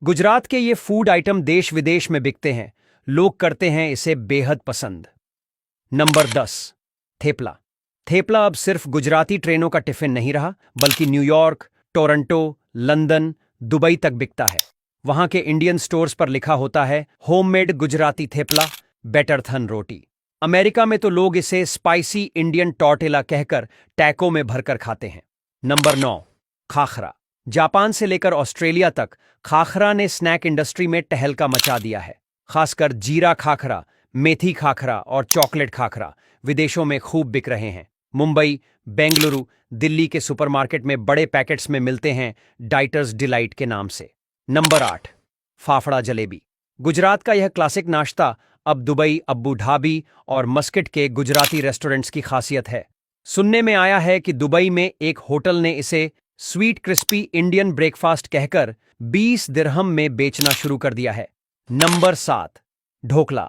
गुजरात के ये food item देश विदेश में बिकते हैं। लोग करते हैं इसे बेहद पसंद। नंबर 10, थेपला। थेपला अब सिर्फ गुजराती ट्रेनों का टिफिन नहीं रहा, बल्कि न्यूयॉर्क, टोरंटो, लंदन, दुबई तक बिकता है। वहां के इंडियन स्टोर्स पर लिखा होता है होममेड गुजराती थेपला, बेटर थन रोटी। अमेरिका में तो लोग इसे स्पाइसी इंडियन टॉर्टिला कहकर टैको में भरकर खाते हैं। नंबर 9, खाखरा। जापान से लेकर ऑस्ट्रेलिया तक खाखरा ने स्नैक इंडस्ट्री में टहलका मचा दिया है। खासकर जीरा खाखरा, मेथी खाखरा और चॉकलेट खाखरा विदेशों में खूब बिक रहे हैं। मुंबई, बेंगलुरु, दिल्ली के सुपरमार्केट में बड़े पैकेट्स में मिलते हैं डाइटर्स डिलाइट के नाम से। नंबर 8, फाफड़ा जलेबी। गुजरात का यह क्लासिक नाश्ता अब दुबई, अब्बू ढाबी और मस्किट के गुजराती रेस्टोरेंट्स की खासियत है। सुनने में आया है कि दुबई में एक होटल ने इसे स्वीट क्रिस्पी इंडियन ब्रेकफास्ट कहकर 20 दिरहम में बेचना शुरू कर दिया है। नंबर 7, ढोकला।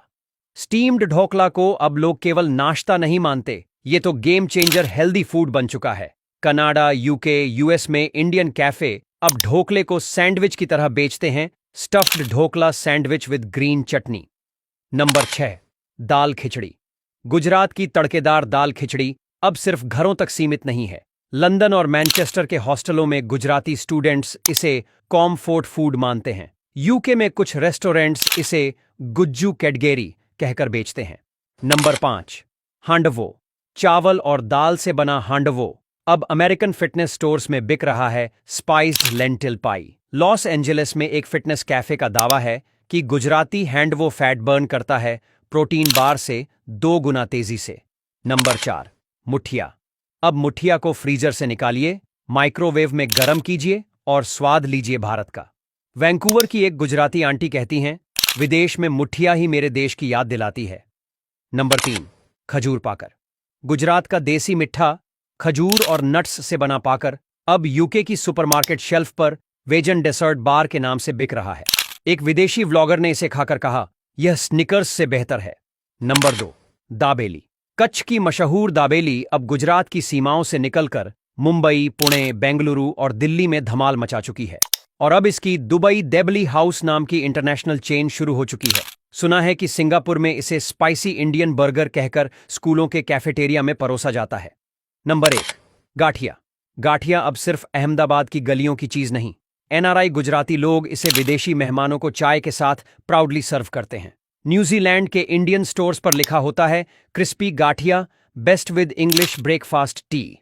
स्टीम्ड ढोकला को अब लोग केवल नाश्ता नहीं मानते, ये तो गेम चेंजर हेल्दी फूड बन चुका है। कनाडा, यूके, यूएस में इंडियन कैफे अब ढोकले को सैंडविच की तरह बेचते हैं, stuffed dhokla sandwich with green chutney. Number 6, दाल खिचड़ी। गुजरात की तड़केदार दाल खिचड़ी अब सिर्फ घरों तक सीमित नहीं है। लंदन और मैनचेस्टर के हॉस्टलों में गुजराती स्टूडेंट्स इसे कॉम्फोर्ट फूड मानते हैं। यूके में कुछ रेस्टोरेंट्स इसे गुज्जू कैडगेरी कहकर बेचते हैं। नंबर 5, हांडवो। चावल और दाल से बना हांडवो अब अमेरिकन फिटनेस स्टोर्स में बिक रहा है स्पाइस्ड लेंटिल पाई। लॉस एंजेलिस में एक फिटनेस कैफे का दावा है कि गुजराती हैंडवो फैट बर्न करता है प्रोटीन बार से 2 गुना तेजी से। नंबर 4, मुठिया। अब मुठिया को फ्रीजर से निकालिए, माइक्रोवेव में गर्म कीजिए और स्वाद लीजिए भारत का। वैंकूवर की एक गुजराती आंटी कहती हैं, विदेश में मुठिया ही मेरे देश की याद दिलाती है। नंबर 3, खजूर पाकर। गुजरात का देसी मिठा खजूर और नट्स से बना पाकर अब यूके की सुपरमार्केट शेल्फ पर वेजन डेसर्ट बार के नाम से बिक रहा है। एक विदेशी व्लॉगर ने इसे खाकर कहा, यह स्निकर्स से बेहतर है। नंबर 2, दाबेली। कच्छ की मशहूर दाबेली अब गुजरात की सीमाओं से निकलकर मुंबई, पुणे, बेंगलुरु और दिल्ली में धमाल मचा चुकी है। और अब इसकी दुबई देबली हाउस नाम की इंटरनेशनल चेन शुरू हो चुकी है। सुना है कि सिंगापुर में इसे स्पाइसी इंडियन बर्गर कहकर स्कूलों के कैफेटेरिया में परोसा जाता है। नंबर 1, गाठिया। गाठिया अब सिर्फ अहमदाबाद की गलियों की चीज नहीं, एनआरआई गुजराती लोग इसे विदेशी मेहमानों को चाय के साथ प्राउडली सर्व करते हैं। न्यूजीलैंड के इंडियन स्टोर्स पर लिखा होता है crispy gathiya best with English breakfast T.